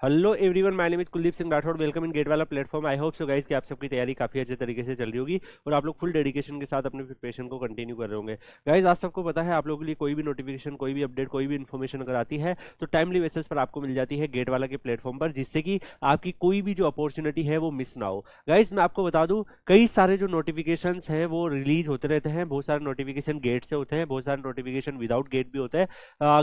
Hello everyone, my name is Kuldeep Singh Rathore. Welcome in GATE वाला platform. I hope so guys कि आप सबकी तैयारी काफी अच्छे तरीके से चल रही होगी और आप लोग फुल डेडिकेशन के साथ अपने प्रिपरेशन को कंटिन्यू कर रहे होंगे। गाइस, आज सबको पता है आप लोगों के लिए कोई भी नोटिफिकेशन, कोई भी अपडेट, कोई भी इन्फॉर्मेशन अगर आती है तो टाइमली बेसिस पर आपको मिल जाती है गेट वाला के प्लेटफॉर्म पर, जिससे कि आपकी कोई भी जो अपॉर्चुनिटी है वो मिस ना हो। गाइस, मैं आपको बता दूं, कई सारे जो नोटिफिकेशन हैं वो रिलीज होते रहते हैं। बहुत सारे नोटिफिकेशन गेट से होते हैं, बहुत सारे नोटिफिकेशन विदाउट गेट भी होते हैं।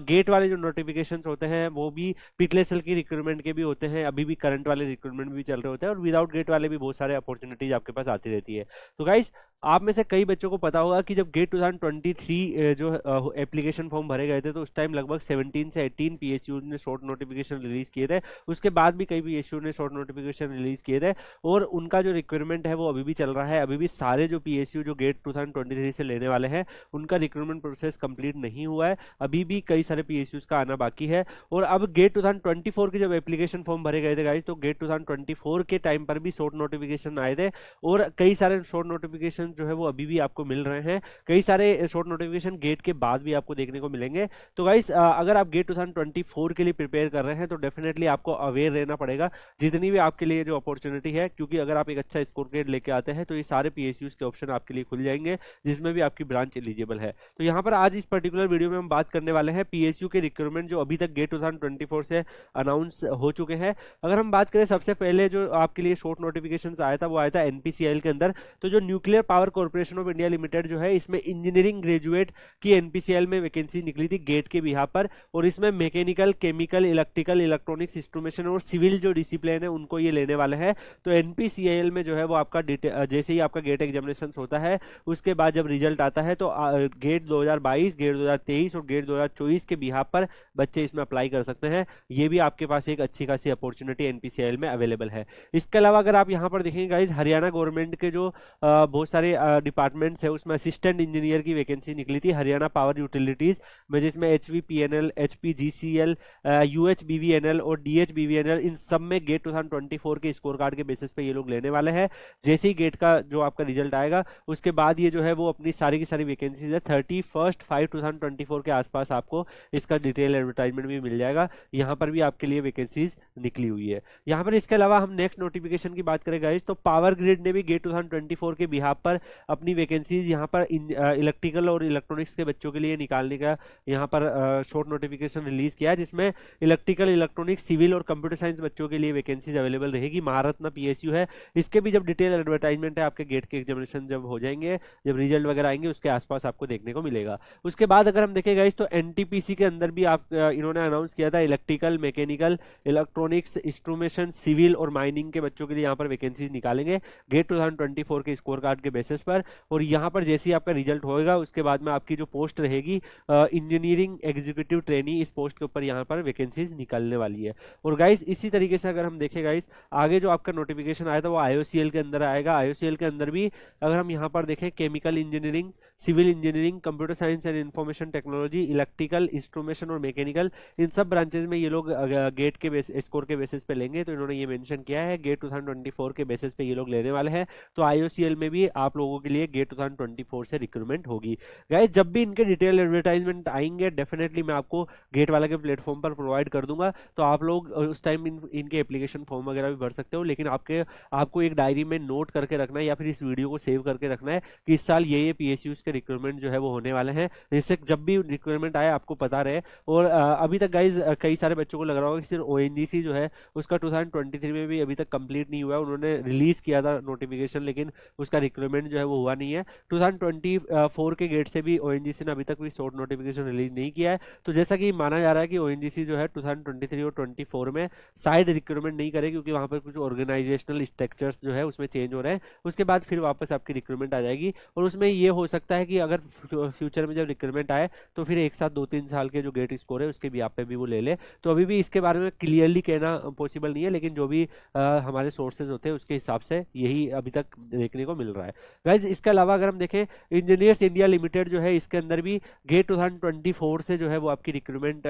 गेट वाले जो नोटिफिकेशन होते हैं वो भी पिछले साल की रिक्रूटमेंट के भी होते हैं, अभी भी करंट वाले रिक्रूटमेंट भी चल रहे होते हैं, और विदाउट गेट वाले भी बहुत सारे अपॉर्चुनिटीज आपके पास आती रहती है। तो गाइस, आप में से कई बच्चों को पता होगा कि जब गेट 2023 जो एप्लीकेशन फॉर्म भरे गए थे तो उस टाइम लगभग 17 से 18 पीएसयू ने शॉर्ट नोटिफिकेशन रिलीज किए थे। उसके बाद भी कई पीएसयू ने शॉर्ट नोटिफिकेशन रिलीज किए थे और उनका जो रिक्रूटमेंट है वो अभी भी चल रहा है। अभी भी सारे जो पीएसयू जो गेट 2023 से लेने वाले हैं उनका रिक्रूटमेंट प्रोसेस कंप्लीट नहीं हुआ है। अभी भी कई सारे पीएसयूज का आना बाकी है। और अब गेट 2024 के जब एप्लीकेशन फॉर्म भरे गए थे गाइस, तो गेट 2024 के टाइम पर भी शॉर्ट नोटिफिकेशन आए थे और कई सारे शॉर्ट नोटिफिकेशन जो है वो अभी भी आपको मिल रहे हैं। कई सारे शॉर्ट नोटिफिकेशन गेट के बाद भी आपको देखने को मिलेंगे। तो गाइस, अगर आप गेट 2024 के लिए प्रिपेयर कर रहे हैं तो डेफिनेटली आपको अवेयर रहना पड़ेगा जितनी भी आपके लिए जो अपॉर्चुनिटी है, क्योंकि अगर आप एक अच्छा स्कोर ग्रेड लेके आते हैं तो ये सारे पीएसयूज के ऑप्शन आपके लिए खुल जाएंगे जिसमें भी आपकी ब्रांच एलिजिबल है। तो यहाँ पर आज इस पर्टिकुलर वीडियो में हम बात करने वाले हैं पीएसयू के रिक्रूटमेंट जो अभी तक गेट 2024 से अनाउंस हो चुके हैं। अगर हम बात करें, सबसे पहले जो आपके लिए शॉर्ट नोटिफिकेशन आया था वो आया था एनपीसीआईएल के अंदर। तो जो nuclear power corporation of India limited जो है, इसमें इंजीनियरिंग ग्रेजुएट की एनपीसीआईएल में वैकेंसी निकली थी गेट के बिहाफ पर, और इसमें mechanical, chemical, electrical, electronics, instrumentation और सिविल जो डिसिप्लिन है उनको ये लेने वाले हैं। तो एनपीसीआईएल में जो है वो आपका जैसे ही आपका गेट एग्जामिनेशन होता है उसके बाद जब रिजल्ट आता है तो गेट 2022, गेट 2023 और गेट 2024 के बिहाफ पर बच्चे इसमें अप्लाई कर सकते हैं। ये भी आपके पास एक अच्छी खासी अपॉर्चुनिटी एनपीसीआईएल में अवेलेबल है। इसके अलावा अगर आप यहाँ पर देखेंगे गाइज, हरियाणा गवर्नमेंट के जो बहुत सारे डिपार्टमेंट्स है उसमें असिस्टेंट इंजीनियर की वैकेंसी निकली थी हरियाणा पावर यूटिलिटीज में, जिसमें एचवीपीएनएल, एचपीजीसीएल, यूएचबीवीएनएल और डीएचबीवीएनएल, इन सब में गेट 2024 के स्कोर कार्ड के बेसिस पे ये लोग लेने वाले हैं। जैसे ही गेट का जो आपका रिजल्ट आएगा उसके बाद ये जो है वो अपनी सारी की सारी वैकेंसीज है 31/5/2024 के आसपास आपको इसका डिटेल एडवर्टाइजमेंट भी मिल जाएगा। यहाँ पर भी आपके लिए वैकेंसीज निकली हुई है। यहाँ पर इसके अलावा हम नेक्स्ट नोटिफिकेशन की बात करें गाइस, तो पावर ग्रिड ने भी गेट 2024 के बिहाफ पर अपनी वैकेंसीज यहाँ पर इलेक्ट्रिकल और इलेक्ट्रॉनिक्स के बच्चों के लिए निकालने का यहाँ पर शॉर्ट नोटिफिकेशन रिलीज किया है, जिसमें इलेक्ट्रिकल, इलेक्ट्रॉनिक्स, सिविल और कंप्यूटर साइंस बच्चों के लिए वैकेंसीज अवेलेबल रहेगी। महारत्ना पीएसयू है, इसके भी जब डिटेल एडवर्टाइजमेंट है आपके गेट के एग्जामिनेशन जब हो जाएंगे, जब रिजल्ट वगैरह आएंगे उसके आसपास आपको देखने को मिलेगा। उसके बाद अगर हम देखें गाइस, तो एनटीपीसी के अंदर भी आप इन्होंने अनाउंस किया था electrical, mechanical, electronics, instrumentation, civil और माइनिंग के बच्चों के लिए यहाँ पर वैकेंसीज निकालेंगे गेट 2024 के स्कोर कार्ड के बेसिस पर। और यहाँ पर जैसे ही आपका रिजल्ट होगा उसके बाद में आपकी जो पोस्ट रहेगी इंजीनियरिंग एग्जीक्यूटिव ट्रेनी, इस पोस्ट के ऊपर यहाँ पर वैकेंसीज निकलने वाली है। और गाइस, इसी तरीके से अगर हम देखें गाइस, आगे जो आपका नोटिफिकेशन आया था वो आईओसीएल के अंदर आएगा। आईओसीएल के अंदर भी अगर हम यहाँ पर देखें, chemical engineering, civil engineering, computer science and information technology, electrical, instrumentation और मैकेनिकल, इन सब ब्रांचेज में ये लोग गेट के स्कोर के बेसिस पे लेंगे। तो इन्होंने ये मेंशन किया है गेट 2024 के बेसिस पे ये लोग लेने वाले हैं। तो आईओसीएल में भी आप लोगों के लिए गेट 2024 से रिक्रूटमेंट होगी। गाइस, जब भी इनके डिटेल एडवर्टाइजमेंट आएंगे डेफिनेटली मैं आपको गेट वाला के प्लेटफॉर्म पर प्रोवाइड कर दूंगा। तो आप लोग उस टाइम इनके एप्लीकेशन फॉर्म वगैरह भी भर सकते हो, लेकिन आपको एक डायरी में नोट करके रखना है या फिर इस वीडियो को सेव करके रखना है कि इस साल ये पीएसयूज के रिक्रूटमेंट जो है वो होने वाले हैं, जिससे जब भी रिक्रूटमेंट आए आपको पता रहे। और अभी तक गाइज कई सारे बच्चों को लग रहा होगा कि सिर्फ ओएनजीसी जो है उसका 2023 में भी अभी तक कंप्लीट नहीं हुआ है। उन्होंने रिलीज किया था नोटिफिकेशन, लेकिन उसका रिक्रूटमेंट जो है वो हुआ नहीं है। 2024 के गेट से भी ओएनजीसी ने अभी तक कोई शॉर्ट नोटिफिकेशन रिलीज नहीं किया है। तो जैसा कि माना जा रहा है कि ओएनजीसी जो है 2023 और 24 में शायद रिक्रूटमेंट नहीं करे, क्योंकि वहां पर कुछ ऑर्गेनाइजेशनल स्ट्रक्चर्स जो है उसमें चेंज हो रहे हैं। उसके बाद फिर वापस आपकी रिक्रूटमेंट आ जाएगी और उसमें ये हो सकता है कि अगर फ्यूचर में जब रिक्रूटमेंट आए तो फिर एक साथ 2-3 साल के जो गेट स्कोर है उसके भी आप पे भी वो ले ले। तो अभी भी इसके बारे में क्लियरली कहना पॉसिबल नहीं है, लेकिन जो भी हमारे सोर्सेज होते हैं उसके हिसाब से यही अभी तक देखने को मिल रहा है। गाइज, इसके अलावा अगर हम देखें, इंजीनियर्स इंडिया लिमिटेड जो है इसके अंदर भी गेट 2024 से जो है वो आपकी रिक्रूटमेंट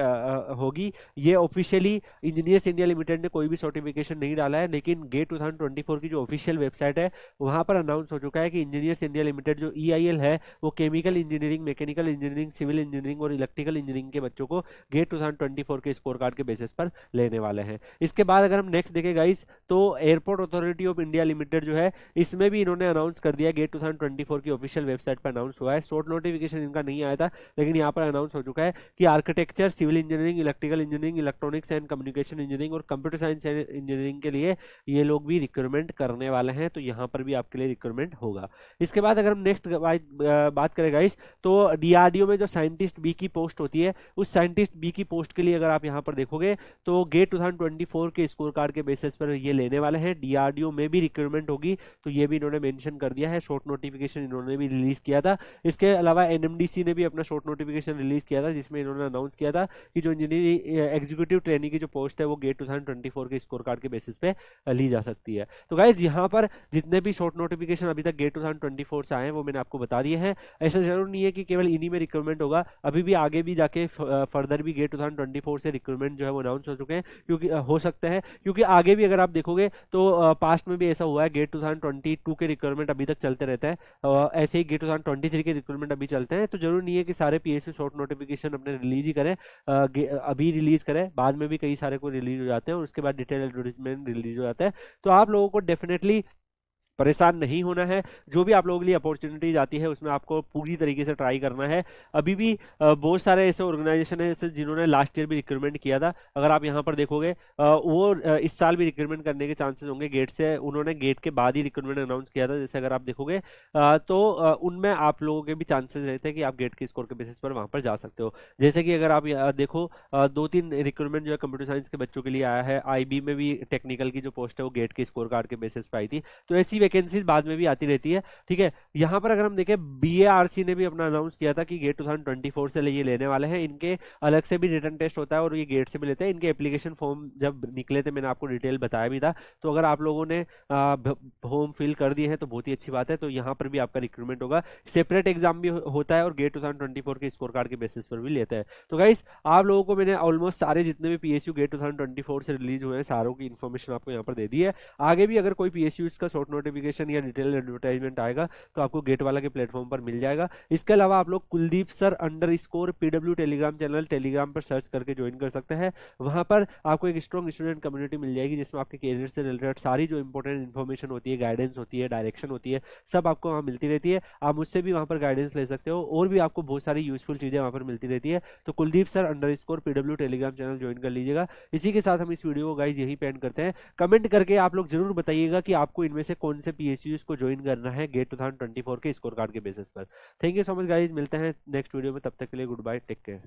होगी। ये ऑफिशियली इंजीनियर्स इंडिया लिमिटेड ने कोई भी सर्टिफिकेशन नहीं डाला है, लेकिन गेट 2024 की जो ऑफिशियल वेबसाइट है वहां पर अनाउंस हो चुका है कि इंजीनियर्स इंडिया लिमिटेड जो ईआईएल है वो chemical engineering, mechanical engineering, civil engineering और इलेक्ट्रिकल इंजीनियरिंग के बच्चों को गेट 2024 के स्कोर कार्ड के बेसिस पर लेने वाले हैं। इसके बाद अगर हम नेक्स्ट देखें गाइस, तो airport authority of India limited जो है, इसमें भी इन्होंने अनाउंस कर दिया, गेट 2024 की ऑफिशियल वेबसाइट पर अनाउंस हुआ है। शॉर्ट नोटिफिकेशन इनका नहीं आया था, लेकिन यहाँ पर अनाउंस हो चुका है कि architecture, civil engineering, electrical engineering, electronics and communication engineering और कंप्यूटर साइंस इंजीनियरिंग के लिए ये लोग भी रिक्रूटमेंट करने वाले हैं, तो यहाँ पर भी आपके लिए रिक्रूटमेंट होगा। इसके बाद अगर हम नेक्स्ट बात करें गाइस, तो डीआरडीओ में जो साइंटिस्ट बी की पोस्ट होती है, उस साइंटिस्ट बी की पोस्ट के लिए अगर आप यहाँ पर देखोगे तो गेट 2024 के स्कोर कार्ड के बेसिस पर ये लेने वाले हैं। डीआरडीओ में भी रिक्रूटमेंट होगी, तो ये भी इन्होंने मेंशन कर दिया है। शॉर्ट नोटिफिकेशन इन्होंने भी रिलीज किया था। इसके अलावा एनएमडीसी ने भी अपना शॉर्ट नोटिफिकेशन रिलीज किया था, जिसमें इन्होंने अनाउंस किया था कि जो इंजीनियरिंग एग्जीक्यूटिव ट्रेनिंग की जो पोस्ट है वो गेट 2024 के स्कोर कार्ड के बेसिस पे ली जा सकती है। तो गाइज यहाँ पर जितने भी शॉर्ट नोटिफिकेशन अभी तक गेट 2024 से आए हैं वो मैंने आपको बता दिए हैं। ऐसा जरूर नहीं है कि केवल इन्हीं में रिक्रूटमेंट होगा, अभी भी आगे भी जाके फर्दर भी गेट 2024 से रिक्रूटमेंट जो है वो अनाउंस हो चुके हैं, क्योंकि हो सकते हैं, क्योंकि आगे भी अगर आप देखोगे तो पास्ट में भी ऐसा हुआ है, गेट 2022 के रिक्रूटमेंट अभी तक चलते रहते हैं, ऐसे ही गेट 2023 के रिक्रूटमेंट अभी चलते हैं। तो जरूर नहीं है कि सारे पीएसयू शॉर्ट नोटिफिकेशन अपने रिलीज ही करें, अभी रिलीज करें, बाद में भी कई सारे को रिलीज हो जाते हैं और उसके बाद डिटेल एडवर्टाइजमेंट रिलीज हो जाता है। तो आप लोगों को डेफिनेटली परेशान नहीं होना है। जो भी आप लोगों के लिए अपॉर्चुनिटीज आती है उसमें आपको पूरी तरीके से ट्राई करना है। अभी भी बहुत सारे ऐसे ऑर्गेनाइजेशन है जिन्होंने लास्ट ईयर भी रिक्रूटमेंट किया था, अगर आप यहाँ पर देखोगे वो इस साल भी रिक्रूटमेंट करने के चांसेस होंगे गेट से। उन्होंने गेट के बाद ही रिक्रूटमेंट अनाउंस किया था, जैसे अगर आप देखोगे तो उनमें आप लोगों के भी चांसेस रहते हैं कि आप गेट के स्कोर के बेसिस पर वहां पर जा सकते हो। जैसे कि अगर आप देखो 2-3 रिक्रूटमेंट जो है कंप्यूटर साइंस के बच्चों के लिए आया है, आईबी में भी टेक्निकल की जो पोस्ट है वो गेट के स्कोर कार्ड के बेसिस पर आई थी। तो ऐसी वैकेंसीज बाद में भी आती रहती है, ठीक है। यहाँ पर अगर हम देखें, बीएआरसी ने भी अपना अनाउंस किया था कि गेट 2024 से ये लेने वाले हैं। इनके अलग से भी रिटन टेस्ट होता है और ये गेट से भी लेते हैं। इनके एप्लीकेशन फॉर्म जब निकले थे मैंने आपको डिटेल बताया भी था, तो अगर आप लोगों ने फॉर्म फिल कर दिए हैं तो बहुत ही अच्छी बात है। तो यहाँ पर भी आपका रिक्रूटमेंट होगा, सेपरेट एग्जाम भी होता है और गेट 2024 के स्कोर कार्ड के बेसिस पर भी लेते हैं। तो गाइस आप लोगों को मैंने ऑलमोस्ट सारे जितने भी पीएसयू गेट 2024 से रिलीज हुए हैं सारों की इन्फॉर्मेशन आपको यहाँ पर दे दी है। आगे भी अगर कोई पीएसयू का शॉर्ट नोटिफिकेशन या डिटेल एडवर्टाइजमेंट आएगा तो आपको गेट वाला के प्लेटफॉर्म पर मिल जाएगा। इसके अलावा आप लोग Kuldeep sir _ PW Telegram channel Telegram पर सर्च करके ज्वाइन कर सकते हैं। वहां पर आपको एक स्ट्रॉन्ग स्टूडेंट कम्युनिटी मिल जाएगी, जिसमें आपके कैरियर से रिलेटेड सारी जो इंपॉर्टेंट इन्फॉर्मेशन होती है, गाइडेंस होती है, डायरेक्शन होती है, सब आपको वहाँ मिलती रहती है। आप मुझसे भी वहाँ पर गाइडेंस ले सकते हो और भी आपको बहुत सारी यूजफुल चीजें वहाँ पर मिलती रहती है। तो Kuldeep sir _ PW Telegram channel join कर लीजिएगा। इसी के साथ हम इस वीडियो को गाइज यही पेंड करते हैं। कमेंट करके आप लोग जरूर बताइएगा कि आपको इनमें से कौन से पीएसयूज को ज्वाइन करना है गेट 2024 के स्कोर कार्ड के बेसिस पर। Thank you so much guys, मिलते हैं नेक्स्ट वीडियो में, तब तक के लिए गुड बाय, टेक केयर।